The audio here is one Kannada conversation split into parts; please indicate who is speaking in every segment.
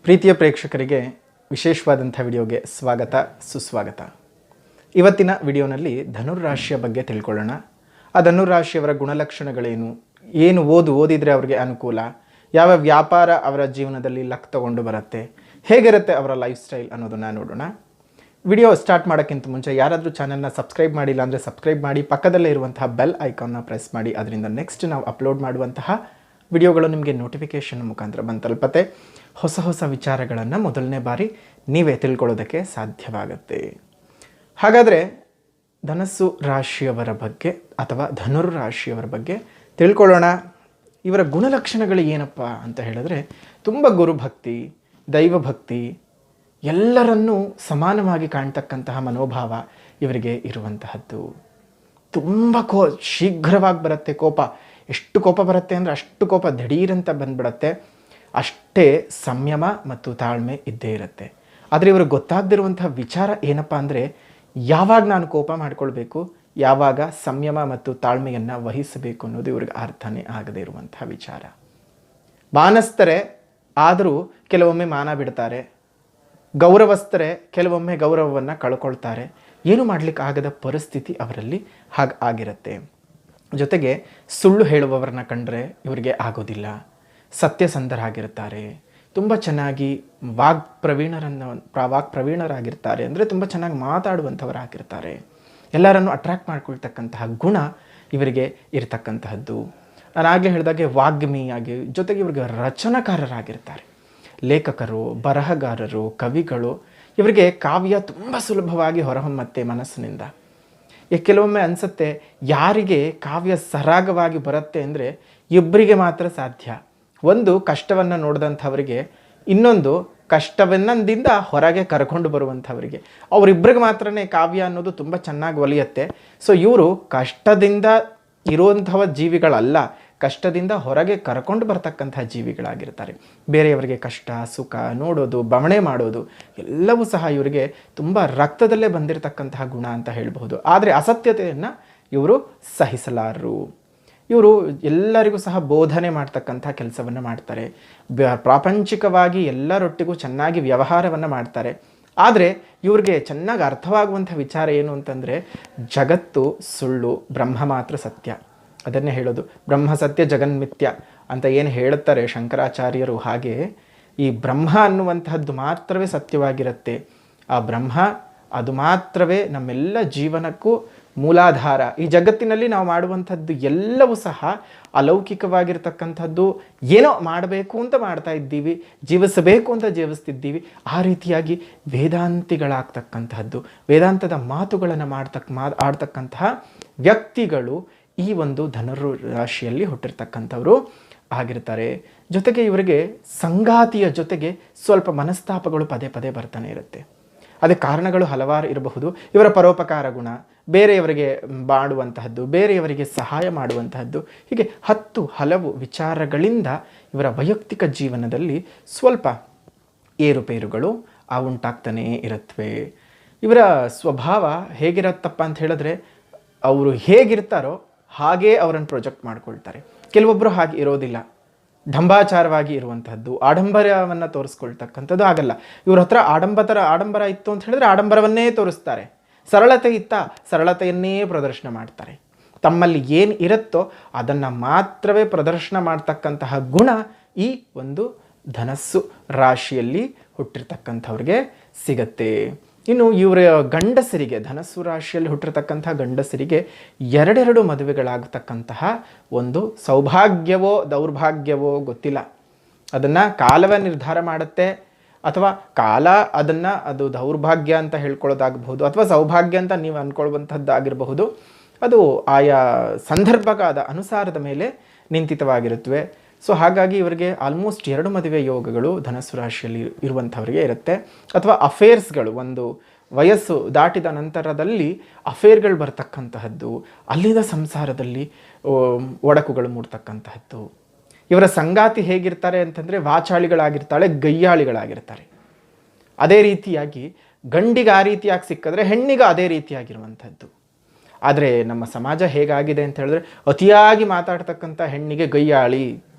Speaker 1: ಪ್ರೀತಿಯ ಪ್ರೇಕ್ಷಕರಿಗೆ ವಿಶೇಷವಾದಂಥ ವಿಡಿಯೋಗೆ ಸ್ವಾಗತ ಸುಸ್ವಾಗತ. ಇವತ್ತಿನ ವಿಡಿಯೋನಲ್ಲಿ ಧನುರಾಶಿಯ ಬಗ್ಗೆ ತಿಳ್ಕೊಳ್ಳೋಣ. ಆ ಧನುರಾಶಿಯವರ ಗುಣಲಕ್ಷಣಗಳೇನು, ಏನು ಓದಿದರೆ ಅವರಿಗೆ ಅನುಕೂಲ, ಯಾವ ವ್ಯಾಪಾರ ಅವರ ಜೀವನದಲ್ಲಿ ಲಕ್ ತಗೊಂಡು ಬರುತ್ತೆ, ಹೇಗಿರುತ್ತೆ ಅವರ ಲೈಫ್ ಸ್ಟೈಲ್ ಅನ್ನೋದನ್ನು ನೋಡೋಣ. ವಿಡಿಯೋ ಸ್ಟಾರ್ಟ್ ಮಾಡೋಕ್ಕಿಂತ ಮುಂಚೆ ಯಾರಾದರೂ ಚಾನಲ್ನ ಸಬ್ಸ್ಕ್ರೈಬ್ ಮಾಡಿಲ್ಲ ಅಂದರೆ ಸಬ್ಸ್ಕ್ರೈಬ್ ಮಾಡಿ, ಪಕ್ಕದಲ್ಲೇ ಇರುವಂತಹ ಬೆಲ್ ಐಕಾನ್ನ ಪ್ರೆಸ್ ಮಾಡಿ. ಅದರಿಂದ ನೆಕ್ಸ್ಟ್ ನಾವು ಅಪ್ಲೋಡ್ ಮಾಡುವಂತಹ ವಿಡಿಯೋಗಳು ನಿಮಗೆ ನೋಟಿಫಿಕೇಷನ್ ಮುಖಾಂತರ ಬಂದು ತಲುಪತ್ತೆ. ಹೊಸ ವಿಚಾರಗಳನ್ನು ಮೊದಲನೇ ಬಾರಿ ನೀವೇ ತಿಳ್ಕೊಳ್ಳೋದಕ್ಕೆ ಸಾಧ್ಯವಾಗುತ್ತೆ. ಹಾಗಾದರೆ ಧನಸ್ಸು ರಾಶಿಯವರ ಬಗ್ಗೆ ಅಥವಾ ಧನುರ್ ರಾಶಿಯವರ ಬಗ್ಗೆ ತಿಳ್ಕೊಳ್ಳೋಣ. ಇವರ ಗುಣಲಕ್ಷಣಗಳು ಏನಪ್ಪ ಅಂತ ಹೇಳಿದ್ರೆ, ತುಂಬ ಗುರುಭಕ್ತಿ, ದೈವಭಕ್ತಿ, ಎಲ್ಲರನ್ನೂ ಸಮಾನವಾಗಿ ಕಾಣ್ತಕ್ಕಂತಹ ಮನೋಭಾವ ಇವರಿಗೆ ಇರುವಂತಹದ್ದು. ತುಂಬ ಶೀಘ್ರವಾಗಿ ಬರುತ್ತೆ ಕೋಪ. ಎಷ್ಟು ಕೋಪ ಬರುತ್ತೆ ಅಂದರೆ ಅಷ್ಟು ಕೋಪ ದಿಢೀರಂತ ಬಂದ್ಬಿಡತ್ತೆ. ಅಷ್ಟೇ ಸಂಯಮ ಮತ್ತು ತಾಳ್ಮೆ ಇದ್ದೇ ಇರುತ್ತೆ. ಆದರೆ ಇವರು ಗೊತ್ತಾಗದಿರುವಂತಹ ವಿಚಾರ ಏನಪ್ಪ ಅಂದರೆ, ಯಾವಾಗ ನಾನು ಕೋಪ ಮಾಡ್ಕೊಳ್ಬೇಕು, ಯಾವಾಗ ಸಂಯಮ ಮತ್ತು ತಾಳ್ಮೆಯನ್ನು ವಹಿಸಬೇಕು ಅನ್ನೋದು ಇವ್ರಿಗೆ ಅರ್ಥನೇ ಆಗದೇ ಇರುವಂತಹ ವಿಚಾರ. ಮಾನಸ್ಥರೇ ಆದರೂ ಕೆಲವೊಮ್ಮೆ ಮಾನ ಬಿಡ್ತಾರೆ, ಗೌರವಸ್ಥರೇ ಕೆಲವೊಮ್ಮೆ ಗೌರವವನ್ನು ಕಳ್ಕೊಳ್ತಾರೆ. ಏನು ಮಾಡಲಿಕ್ಕೆ ಆಗದ ಪರಿಸ್ಥಿತಿ ಅವರಲ್ಲಿ ಆಗಿರುತ್ತೆ. ಜೊತೆಗೆ ಸುಳ್ಳು ಹೇಳುವವರನ್ನ ಕಂಡ್ರೆ ಇವರಿಗೆ ಆಗೋದಿಲ್ಲ. ಸತ್ಯಸಂಧರಾಗಿರ್ತಾರೆ, ತುಂಬ ಚೆನ್ನಾಗಿ ಪ್ರವೀಣರಾಗಿರ್ತಾರೆ. ಅಂದರೆ ತುಂಬ ಚೆನ್ನಾಗಿ ಮಾತಾಡುವಂಥವರಾಗಿರ್ತಾರೆ. ಎಲ್ಲರನ್ನು ಅಟ್ರ್ಯಾಕ್ಟ್ ಮಾಡ್ಕೊಳ್ತಕ್ಕಂತಹ ಗುಣ ಇವರಿಗೆ ಇರತಕ್ಕಂತಹದ್ದು. ನಾನು ಆಗಲೇ ಹೇಳಿದಾಗೆ ವಾಗ್ಮಿಯಾಗಿ, ಜೊತೆಗೆ ಇವರಿಗೆ ರಚನಾಕಾರರಾಗಿರ್ತಾರೆ. ಲೇಖಕರು, ಬರಹಗಾರರು, ಕವಿಗಳು. ಇವರಿಗೆ ಕಾವ್ಯ ತುಂಬ ಸುಲಭವಾಗಿ ಹೊರಹೊಮ್ಮತ್ತೆ ಮನಸ್ಸಿನಿಂದ. ಕೆಲವೊಮ್ಮೆ ಅನಿಸುತ್ತೆ, ಯಾರಿಗೆ ಕಾವ್ಯ ಸರಾಗವಾಗಿ ಬರುತ್ತೆ ಅಂದರೆ ಇಬ್ಬರಿಗೆ ಮಾತ್ರ ಸಾಧ್ಯ. ಒಂದು ಕಷ್ಟವನ್ನು ನೋಡಿದಂಥವರಿಗೆ, ಇನ್ನೊಂದು ಕಷ್ಟವನ್ನದಿಂದ ಹೊರಗೆ ಕರ್ಕೊಂಡು ಬರುವಂಥವರಿಗೆ. ಅವರಿಬ್ಬರಿಗೆ ಮಾತ್ರನೇ ಕಾವ್ಯ ಅನ್ನೋದು ತುಂಬ ಚೆನ್ನಾಗಿ ಒಲಿಯುತ್ತೆ. ಸೊ ಇವರು ಕಷ್ಟದಿಂದ ಇರುವಂಥವ ಜೀವಿಗಳಲ್ಲ, ಕಷ್ಟದಿಂದ ಹೊರಗೆ ಕರ್ಕೊಂಡು ಬರ್ತಕ್ಕಂಥ ಜೀವಿಗಳಾಗಿರ್ತಾರೆ. ಬೇರೆಯವರಿಗೆ ಕಷ್ಟ ಸುಖ ನೋಡೋದು, ಬವಣೆ ಮಾಡೋದು ಎಲ್ಲವೂ ಸಹ ಇವರಿಗೆ ತುಂಬ ರಕ್ತದಲ್ಲೇ ಬಂದಿರತಕ್ಕಂತಹ ಗುಣ ಅಂತ ಹೇಳಬಹುದು. ಆದರೆ ಅಸತ್ಯತೆಯನ್ನು ಇವರು ಸಹಿಸಲಾರರು. ಇವರು ಎಲ್ಲರಿಗೂ ಸಹ ಬೋಧನೆ ಮಾಡ್ತಕ್ಕಂಥ ಕೆಲಸವನ್ನು ಮಾಡ್ತಾರೆ. ಪ್ರಾಪಂಚಿಕವಾಗಿ ಎಲ್ಲರೊಟ್ಟಿಗೂ ಚೆನ್ನಾಗಿ ವ್ಯವಹಾರವನ್ನು ಮಾಡ್ತಾರೆ. ಆದರೆ ಇವ್ರಿಗೆ ಚೆನ್ನಾಗಿ ಅರ್ಥವಾಗುವಂಥ ವಿಚಾರ ಏನು ಅಂತಂದರೆ, ಜಗತ್ತು ಸುಳ್ಳು, ಬ್ರಹ್ಮ ಮಾತ್ರ ಸತ್ಯ. ಅದನ್ನೇ ಹೇಳೋದು, ಬ್ರಹ್ಮ ಸತ್ಯ ಜಗನ್ಮಿಥ್ಯ ಅಂತ ಏನು ಹೇಳುತ್ತಾರೆ ಶಂಕರಾಚಾರ್ಯರು. ಹಾಗೆ ಈ ಬ್ರಹ್ಮ ಅನ್ನುವಂತಹದ್ದು ಮಾತ್ರವೇ ಸತ್ಯವಾಗಿರುತ್ತೆ. ಆ ಬ್ರಹ್ಮ ಅದು ಮಾತ್ರವೇ ನಮ್ಮೆಲ್ಲ ಜೀವನಕ್ಕೂ ಮೂಲಾಧಾರ. ಈ ಜಗತ್ತಿನಲ್ಲಿ ನಾವು ಮಾಡುವಂಥದ್ದು ಎಲ್ಲವೂ ಸಹ ಅಲೌಕಿಕವಾಗಿರ್ತಕ್ಕಂಥದ್ದು. ಏನೋ ಮಾಡಬೇಕು ಅಂತ ಮಾಡ್ತಾ ಇದ್ದೀವಿ, ಜೀವಿಸಬೇಕು ಅಂತ ಜೀವಿಸ್ತಿದ್ದೀವಿ. ಆ ರೀತಿಯಾಗಿ ವೇದಾಂತಿಗಳಾಗ್ತಕ್ಕಂತಹದ್ದು, ವೇದಾಂತದ ಮಾತುಗಳನ್ನು ಆಡ್ತಕ್ಕಂತಹ ವ್ಯಕ್ತಿಗಳು ಈ ಒಂದು ಧನುರ್ ರಾಶಿಯಲ್ಲಿ ಹುಟ್ಟಿರ್ತಕ್ಕಂಥವರು ಆಗಿರ್ತಾರೆ. ಜೊತೆಗೆ ಇವರಿಗೆ ಸಂಗಾತಿಯ ಜೊತೆಗೆ ಸ್ವಲ್ಪ ಮನಸ್ತಾಪಗಳು ಪದೇ ಪದೇ ಬರ್ತಾನೆ ಇರುತ್ತೆ. ಅದಕ್ಕೆ ಕಾರಣಗಳು ಹಲವಾರು ಇರಬಹುದು. ಇವರ ಪರೋಪಕಾರ ಗುಣ, ಬೇರೆಯವರಿಗೆ ಮಾಡುವಂತಹದ್ದು, ಬೇರೆಯವರಿಗೆ ಸಹಾಯ ಮಾಡುವಂತಹದ್ದು, ಹೀಗೆ ಹಲವು ವಿಚಾರಗಳಿಂದ ಇವರ ವೈಯಕ್ತಿಕ ಜೀವನದಲ್ಲಿ ಸ್ವಲ್ಪ ಏರುಪೇರುಗಳು ಉಂಟಾಗ್ತಾನೇ ಇರುತ್ತವೆ. ಇವರ ಸ್ವಭಾವ ಹೇಗಿರತ್ತಪ್ಪ ಅಂತ ಹೇಳಿದ್ರೆ, ಅವರು ಹೇಗಿರ್ತಾರೋ ಹಾಗೇ ಅವರನ್ನು ಪ್ರೊಜೆಕ್ಟ್ ಮಾಡ್ಕೊಳ್ತಾರೆ. ಕೆಲವೊಬ್ಬರು ಹಾಗೆ ಇರೋದಿಲ್ಲ, ಢಂಬಾಚಾರವಾಗಿ ಇರುವಂತಹದ್ದು, ಆಡಂಬರವನ್ನು ತೋರಿಸ್ಕೊಳ್ತಕ್ಕಂಥದ್ದು ಆಗಲ್ಲ. ಇವ್ರ ಹತ್ರ ಆಡಂಬರ ಇತ್ತು ಅಂತ ಹೇಳಿದ್ರೆ ಆಡಂಬರವನ್ನೇ ತೋರಿಸ್ತಾರೆ. ಸರಳತೆ ಸರಳತೆಯನ್ನೇ ಪ್ರದರ್ಶನ ಮಾಡ್ತಾರೆ. ತಮ್ಮಲ್ಲಿ ಏನು ಇರುತ್ತೋ ಅದನ್ನು ಮಾತ್ರವೇ ಪ್ರದರ್ಶನ ಮಾಡ್ತಕ್ಕಂತಹ ಗುಣ ಈ ಒಂದು ಧನಸ್ಸು ರಾಶಿಯಲ್ಲಿ ಹುಟ್ಟಿರ್ತಕ್ಕಂಥವ್ರಿಗೆ ಸಿಗತ್ತೆ. ಇನ್ನು ಇವರ ಗಂಡಸರಿಗೆ, ಧನಸ್ಸು ರಾಶಿಯಲ್ಲಿ ಹುಟ್ಟಿರ್ತಕ್ಕಂಥ ಗಂಡಸರಿಗೆ ಎರಡೆರಡು ಮದುವೆಗಳಾಗತಕ್ಕಂತಹ ಒಂದು ಸೌಭಾಗ್ಯವೋ ದೌರ್ಭಾಗ್ಯವೋ ಗೊತ್ತಿಲ್ಲ. ಅದನ್ನು ಕಾಲವೇ ನಿರ್ಧಾರ ಮಾಡುತ್ತೆ. ಅಥವಾ ಕಾಲ ಅದು ದೌರ್ಭಾಗ್ಯ ಅಂತ ಹೇಳ್ಕೊಳ್ಳೋದಾಗಬಹುದು, ಅಥವಾ ಸೌಭಾಗ್ಯ ಅಂತ ನೀವು ಅಂದ್ಕೊಳ್ಳುವಂಥದ್ದಾಗಿರಬಹುದು. ಅದು ಆಯಾ ಸಂದರ್ಭದ ಅನುಸಾರದ ಮೇಲೆ ನಿಂತಿತವಾಗಿರುತ್ತವೆ. ಸೊ ಹಾಗಾಗಿ ಇವರಿಗೆ ಆಲ್ಮೋಸ್ಟ್ 2 ಮದುವೆ ಯೋಗಗಳು ಧನಸ್ಸು ರಾಶಿಯಲ್ಲಿ ಇರುವಂಥವರಿಗೆ ಇರುತ್ತೆ. ಅಥವಾ ಅಫೇರ್ಸ್ಗಳು, ಒಂದು ವಯಸ್ಸು ದಾಟಿದ ನಂತರದಲ್ಲಿ ಅಫೇರ್ಗಳು ಬರ್ತಕ್ಕಂತಹದ್ದು, ಅಲ್ಲಿನ ಸಂಸಾರದಲ್ಲಿ ಒಡಕುಗಳು ಮೂಡ್ತಕ್ಕಂತಹದ್ದು. ಇವರ ಸಂಗಾತಿ ಹೇಗಿರ್ತಾರೆ ಅಂತಂದರೆ ವಾಚಾಳಿಗಳಾಗಿರ್ತಾಳೆ, ಗಯ್ಯಾಳಿಗಳಾಗಿರ್ತಾರೆ. ಅದೇ ರೀತಿಯಾಗಿ ಗಂಡಿಗೆ ಆ ರೀತಿಯಾಗಿ ಸಿಕ್ಕಿದ್ರೆ ಹೆಣ್ಣಿಗೆ ಅದೇ ರೀತಿಯಾಗಿರುವಂಥದ್ದು. ಆದರೆ ನಮ್ಮ ಸಮಾಜ ಹೇಗಾಗಿದೆ ಅಂತ ಹೇಳಿದ್ರೆ, ಅತಿಯಾಗಿ ಮಾತಾಡ್ತಕ್ಕಂಥ ಹೆಣ್ಣಿಗೆ ಗಯ್ಯಾಳಿ,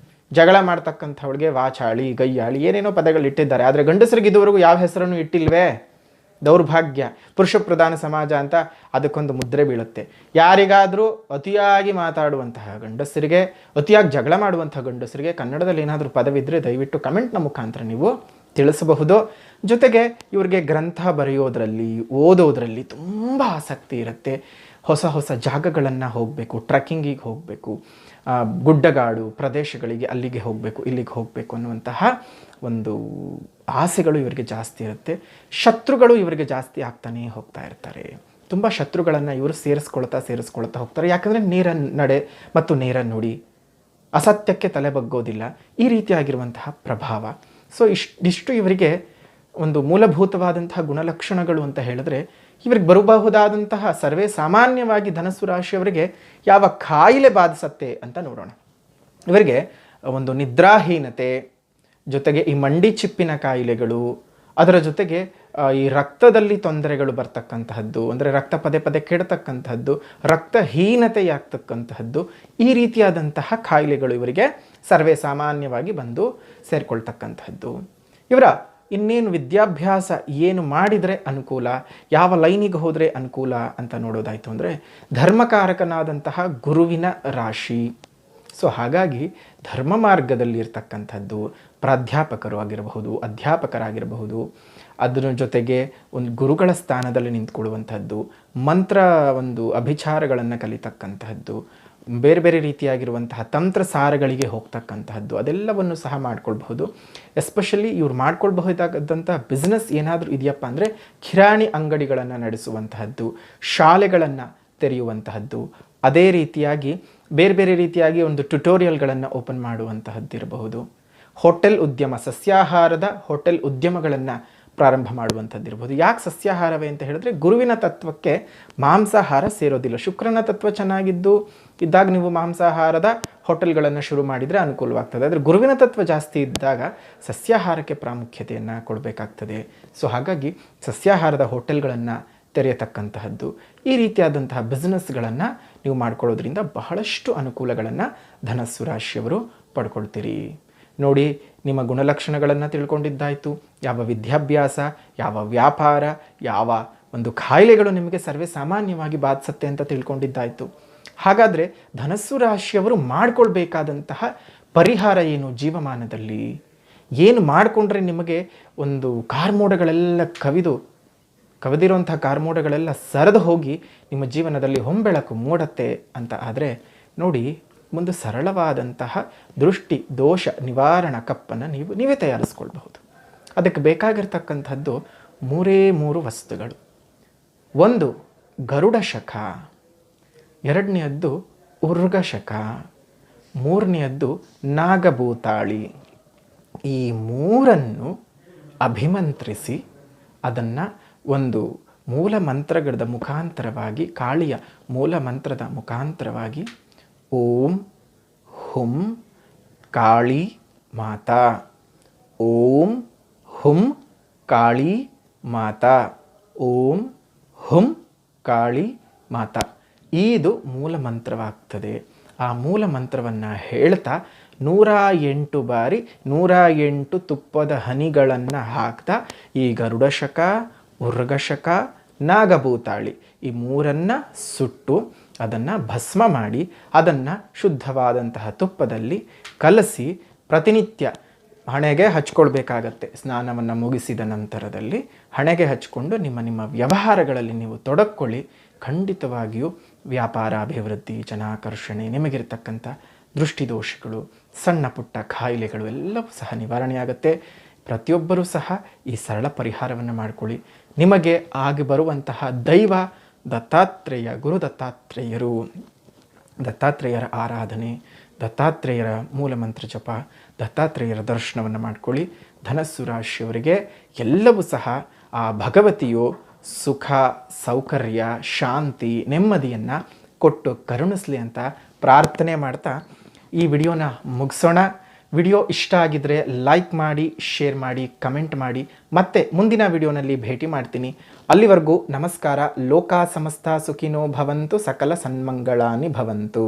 Speaker 1: ಜಗಳ ಮಾಡ್ತಕ್ಕಂಥವಳಿಗೆ ವಾಚಾಳಿ, ಗಯ್ಯಾಳಿ ಏನೇನೋ ಪದಗಳು ಇಟ್ಟಿದ್ದಾರೆ. ಆದರೆ ಗಂಡಸರಿಗೆ ಇದುವರೆಗೂ ಯಾವ ಹೆಸರನ್ನು ಇಟ್ಟಿಲ್ವೇ? ದೌರ್ಭಾಗ್ಯ. ಪುರುಷ ಪ್ರಧಾನ ಸಮಾಜ ಅಂತ ಅದಕ್ಕೊಂದು ಮುದ್ರೆ ಬೀಳುತ್ತೆ. ಯಾರಿಗಾದರೂ ಅತಿಯಾಗಿ ಮಾತಾಡುವಂತಹ ಗಂಡಸರಿಗೆ, ಅತಿಯಾಗಿ ಜಗಳ ಮಾಡುವಂತಹ ಗಂಡಸರಿಗೆ ಕನ್ನಡದಲ್ಲಿ ಏನಾದರೂ ಪದವಿದ್ದರೆ ದಯವಿಟ್ಟು ಕಮೆಂಟ್ನ ಮುಖಾಂತರ ನೀವು ತಿಳಿಸಬಹುದು. ಜೊತೆಗೆ ಇವ್ರಿಗೆ ಗ್ರಂಥ ಬರೆಯೋದ್ರಲ್ಲಿ, ಓದೋದ್ರಲ್ಲಿ ತುಂಬ ಆಸಕ್ತಿ ಇರುತ್ತೆ. ಹೊಸ ಹೊಸ ಜಾಗಗಳನ್ನು ಹೋಗಬೇಕು, ಟ್ರೆಕ್ಕಿಂಗಿಗೆ ಹೋಗಬೇಕು, ಗುಡ್ಡಗಾಡು ಪ್ರದೇಶಗಳಿಗೆ ಅಲ್ಲಿಗೆ ಹೋಗಬೇಕು, ಇಲ್ಲಿಗೆ ಹೋಗಬೇಕು ಅನ್ನುವಂತಹ ಒಂದು ಆಸೆಗಳು ಇವರಿಗೆ ಜಾಸ್ತಿ ಇರುತ್ತೆ. ಶತ್ರುಗಳು ಇವರಿಗೆ ಜಾಸ್ತಿ ಆಗ್ತಾನೇ ಹೋಗ್ತಾ ಇರ್ತಾರೆ. ತುಂಬ ಶತ್ರುಗಳನ್ನು ಇವರು ಸೇರಿಸ್ಕೊಳ್ತಾ ಹೋಗ್ತಾರೆ. ಯಾಕಂದರೆ ನೇರ ನಡೆ ಮತ್ತು ನೇರ ನುಡಿ, ಅಸತ್ಯಕ್ಕೆ ತಲೆ ಬಗ್ಗೋದಿಲ್ಲ, ಈ ರೀತಿಯಾಗಿರುವಂತಹ ಪ್ರಭಾವ. ಸೊ ಇಷ್ಟು ಇವರಿಗೆ ಒಂದು ಮೂಲಭೂತವಾದಂತಹ ಗುಣಲಕ್ಷಣಗಳು ಅಂತ ಹೇಳಿದ್ರೆ, ಇವ್ರಿಗೆ ಬರಬಹುದಾದಂತಹ ಸರ್ವೇ ಸಾಮಾನ್ಯವಾಗಿ ಧನಸ್ಸು ರಾಶಿಯವರಿಗೆ ಯಾವ ಕಾಯಿಲೆ ಬಾಧಿಸತ್ತೆ ಅಂತ ನೋಡೋಣ. ಇವರಿಗೆ ಒಂದು ನಿದ್ರಾಹೀನತೆ, ಜೊತೆಗೆ ಈ ಮಂಡಿ ಚಿಪ್ಪಿನ ಕಾಯಿಲೆಗಳು, ಅದರ ಜೊತೆಗೆ ಈ ರಕ್ತದಲ್ಲಿ ತೊಂದರೆಗಳು ಬರ್ತಕ್ಕಂತಹದ್ದು, ಅಂದರೆ ರಕ್ತ ಪದೇ ಪದೇ ಕೆಡತಕ್ಕಂತಹದ್ದು, ರಕ್ತಹೀನತೆಯಾಗ್ತಕ್ಕಂತಹದ್ದು, ಈ ರೀತಿಯಾದಂತಹ ಕಾಯಿಲೆಗಳು ಇವರಿಗೆ ಸರ್ವೇ ಸಾಮಾನ್ಯವಾಗಿ ಬಂದು ಸೇರಿಕೊಳ್ತಕ್ಕಂತಹದ್ದು. ಇವರ ಇನ್ನೇನು ವಿದ್ಯಾಭ್ಯಾಸ ಏನು ಮಾಡಿದರೆ ಅನುಕೂಲ, ಯಾವ ಲೈನಿಗೆ ಹೋದರೆ ಅನುಕೂಲ ಅಂತ ನೋಡೋದಾಯಿತು ಅಂದರೆ, ಧರ್ಮಕಾರಕನಾದಂತಹ ಗುರುವಿನ ರಾಶಿ. ಸೊ ಹಾಗಾಗಿ ಧರ್ಮ ಮಾರ್ಗದಲ್ಲಿ ಇರ್ತಕ್ಕಂಥದ್ದು ಪ್ರಾಧ್ಯಾಪಕರು ಆಗಿರಬಹುದು, ಅಧ್ಯಾಪಕರಾಗಿರಬಹುದು, ಅದರ ಜೊತೆಗೆ ಒಂದು ಗುರುಗಳ ಸ್ಥಾನದಲ್ಲಿ ನಿಂತ್ಕೊಳ್ಳುವಂಥದ್ದು, ಮಂತ್ರ ಒಂದು ಅಭಿಚಾರಗಳನ್ನು ಕಲಿತಕ್ಕಂತಹದ್ದು, ಬೇರೆ ಬೇರೆ ರೀತಿಯಾಗಿರುವಂತಹ ತಂತ್ರಸಾರಗಳಿಗೆ ಹೋಗ್ತಕ್ಕಂತಹದ್ದು, ಅದೆಲ್ಲವನ್ನು ಸಹ ಮಾಡ್ಕೊಳ್ಬಹುದು. ಎಸ್ಪೆಷಲಿ ಇವ್ರು ಮಾಡ್ಕೊಳ್ಬಹುದಾದಂತಹ ಬಿಸ್ನೆಸ್ ಏನಾದರೂ ಇದೆಯಪ್ಪ ಅಂದರೆ ಕಿರಾಣಿ ಅಂಗಡಿಗಳನ್ನು ನಡೆಸುವಂತಹದ್ದು, ಶಾಲೆಗಳನ್ನು ತೆರೆಯುವಂತಹದ್ದು, ಅದೇ ರೀತಿಯಾಗಿ ಬೇರೆ ಬೇರೆ ರೀತಿಯಾಗಿ ಒಂದು ಟ್ಯುಟೋರಿಯಲ್ಗಳನ್ನು ಓಪನ್ ಮಾಡುವಂತಹದ್ದು ಇರಬಹುದು. ಹೋಟೆಲ್ ಉದ್ಯಮ, ಸಸ್ಯಾಹಾರದ ಹೋಟೆಲ್ ಉದ್ಯಮಗಳನ್ನು ಪ್ರಾರಂಭ ಮಾಡುವಂಥದ್ದಿರ್ಬೋದು. ಯಾಕೆ ಸಸ್ಯಾಹಾರವೇ ಅಂತ ಹೇಳಿದ್ರೆ, ಗುರುವಿನ ತತ್ವಕ್ಕೆ ಮಾಂಸಾಹಾರ ಸೇರೋದಿಲ್ಲ. ಶುಕ್ರನ ತತ್ವ ಚೆನ್ನಾಗಿದ್ದು ಇದ್ದಾಗ ನೀವು ಮಾಂಸಾಹಾರದ ಹೋಟೆಲ್ಗಳನ್ನು ಶುರು ಮಾಡಿದರೆ ಅನುಕೂಲವಾಗ್ತದೆ. ಆದರೆ ಗುರುವಿನ ತತ್ವ ಜಾಸ್ತಿ ಇದ್ದಾಗ ಸಸ್ಯಾಹಾರಕ್ಕೆ ಪ್ರಾಮುಖ್ಯತೆಯನ್ನು ಕೊಡಬೇಕಾಗ್ತದೆ. ಸೊ ಹಾಗಾಗಿ ಸಸ್ಯಾಹಾರದ ಹೋಟೆಲ್ಗಳನ್ನು ತೆರೆಯತಕ್ಕಂತಹದ್ದು, ಈ ರೀತಿಯಾದಂತಹ ಬಿಸ್ನೆಸ್ಗಳನ್ನು ನೀವು ಮಾಡ್ಕೊಳ್ಳೋದ್ರಿಂದ ಬಹಳಷ್ಟು ಅನುಕೂಲಗಳನ್ನು ಧನಸ್ಸು ರಾಶಿಯವರು ಪಡ್ಕೊಳ್ತೀರಿ. ನೋಡಿ, ನಿಮ್ಮ ಗುಣಲಕ್ಷಣಗಳನ್ನು ತಿಳ್ಕೊಂಡಿದ್ದಾಯಿತು. ಯಾವ ವಿದ್ಯಾಭ್ಯಾಸ, ಯಾವ ವ್ಯಾಪಾರ, ಯಾವ ಒಂದು ಕಾಯಿಲೆಗಳು ನಿಮಗೆ ಸರ್ವೇ ಸಾಮಾನ್ಯವಾಗಿ ಬಾಧಿಸುತ್ತೆ ಅಂತ ತಿಳ್ಕೊಂಡಿದ್ದಾಯಿತು. ಹಾಗಾದರೆ ಧನಸ್ಸು ರಾಶಿಯವರು ಮಾಡಿಕೊಳ್ಬೇಕಾದಂತಹ ಪರಿಹಾರ ಏನು? ಜೀವಮಾನದಲ್ಲಿ ಏನು ಮಾಡಿಕೊಂಡ್ರೆ ನಿಮಗೆ ಒಂದು ಕಾರ್ಮೋಡಗಳೆಲ್ಲ ಕವಿದಿರುವಂಥ ಕಾರ್ಮೋಡಗಳೆಲ್ಲ ಸರಿದು ಹೋಗಿ ನಿಮ್ಮ ಜೀವನದಲ್ಲಿ ಹೊಂಬೆಳಕು ಮೂಡತ್ತೆ ಅಂತ ಆದರೆ ನೋಡಿ, ಒಂದು ಸರಳವಾದಂತಹ ದೃಷ್ಟಿ ದೋಷ ನಿವಾರಣಾ ಕಪ್ಪನ್ನು ನೀವೇ ತಯಾರಿಸ್ಕೊಳ್ಬಹುದು. ಅದಕ್ಕೆ ಬೇಕಾಗಿರ್ತಕ್ಕಂಥದ್ದು 3 ವಸ್ತುಗಳು. ಒಂದು ಗರುಡ ಶಕ, ಎರಡನೆಯದ್ದು ಉರ್ಗಶಕ, ಮೂರನೆಯದ್ದು ನಾಗಭೂತಾಳಿ. ಈ 3 ಅಭಿಮಂತ್ರಿಸಿ ಅದನ್ನು ಒಂದು ಮೂಲ ಮಂತ್ರಗಳ ಮುಖಾಂತರವಾಗಿ, ಕಾಳಿಯ ಮೂಲ ಮಂತ್ರದ ಮುಖಾಂತರವಾಗಿ ಓಂ ಹುಂ ಕಾಳಿ ಮಾತಾ, ಓಂ ಹುಂ ಕಾಳಿ ಮಾತಾ, ಓಂ ಹುಂ ಕಾಳಿ ಮಾತಾ, ಇದು ಮೂಲ ಮಂತ್ರವಾಗ್ತದೆ. ಆ ಮೂಲ ಮಂತ್ರವನ್ನು ಹೇಳ್ತಾ 108 ಬಾರಿ 108 ತುಪ್ಪದ ಹನಿಗಳನ್ನು ಹಾಕ್ತಾ ಈ ಗರುಡಶಕ, ಉರ್ಗಶಕ, ನಾಗಭೂತಾಳಿ ಈ 3 ಸುಟ್ಟು ಅದನ್ನು ಭಸ್ಮ ಮಾಡಿ ಅದನ್ನು ಶುದ್ಧವಾದಂತಹ ತುಪ್ಪದಲ್ಲಿ ಕಲಸಿ ಪ್ರತಿನಿತ್ಯ ಹಣೆಗೆ ಹಚ್ಕೊಳ್ಬೇಕಾಗತ್ತೆ. ಸ್ನಾನವನ್ನು ಮುಗಿಸಿದ ನಂತರದಲ್ಲಿ ಹಣೆಗೆ ಹಚ್ಕೊಂಡು ನಿಮ್ಮ ವ್ಯವಹಾರಗಳಲ್ಲಿ ನೀವು ತೊಡಕೊಳ್ಳಿ. ಖಂಡಿತವಾಗಿಯೂ ವ್ಯಾಪಾರ ಅಭಿವೃದ್ಧಿ, ಜನಾಕರ್ಷಣೆ, ನಿಮಗಿರ್ತಕ್ಕಂಥ ದೃಷ್ಟಿದೋಷಗಳು, ಸಣ್ಣ ಪುಟ್ಟ ಕಾಯಿಲೆಗಳು ಎಲ್ಲವೂ ಸಹ ನಿವಾರಣೆಯಾಗುತ್ತೆ. ಪ್ರತಿಯೊಬ್ಬರೂ ಸಹ ಈ ಸರಳ ಪರಿಹಾರವನ್ನು ಮಾಡಿಕೊಳ್ಳಿ. ನಿಮಗೆ ಆಗಿ ಬರುವಂತಹ ದೈವ ದತ್ತಾತ್ರೇಯ, ಗುರು ದತ್ತಾತ್ರೇಯರು, ದತ್ತಾತ್ರೇಯರ ಆರಾಧನೆ, ದತ್ತಾತ್ರೇಯರ ಮೂಲಮಂತ್ರ ಜಪ, ದತ್ತಾತ್ರೇಯರ ದರ್ಶನವನ್ನು ಮಾಡಿಕೊಳ್ಳಿ. ಧನಸ್ಸು ರಾಶಿಯವರಿಗೆ ಎಲ್ಲವೂ ಸಹ ಆ ಭಗವತಿಯು ಸುಖ, ಸೌಕರ್ಯ, ಶಾಂತಿ, ನೆಮ್ಮದಿಯನ್ನು ಕೊಟ್ಟು ಕರುಣಿಸಲಿ ಅಂತ ಪ್ರಾರ್ಥನೆ ಮಾಡ್ತಾ ಈ ವಿಡಿಯೋನ ಮುಗಿಸೋಣ. ವಿಡಿಯೋ ಇಷ್ಟ ಆಗಿದ್ದರೆ ಲೈಕ್ ಮಾಡಿ, ಶೇರ್ ಮಾಡಿ, ಕಮೆಂಟ್ ಮಾಡಿ. ಮತ್ತೆ ಮುಂದಿನ ವಿಡಿಯೋನಲ್ಲಿ ಭೇಟಿ ಮಾಡ್ತೀನಿ. ಅಲ್ಲಿವರೆಗೂ ನಮಸ್ಕಾರ. ಲೋಕ ಸಮಸ್ತ ಸುಖಿನೋ ಭವಂತು, ಸಕಲ ಸನ್ಮಂಗಳಾನಿ ಭವಂತು.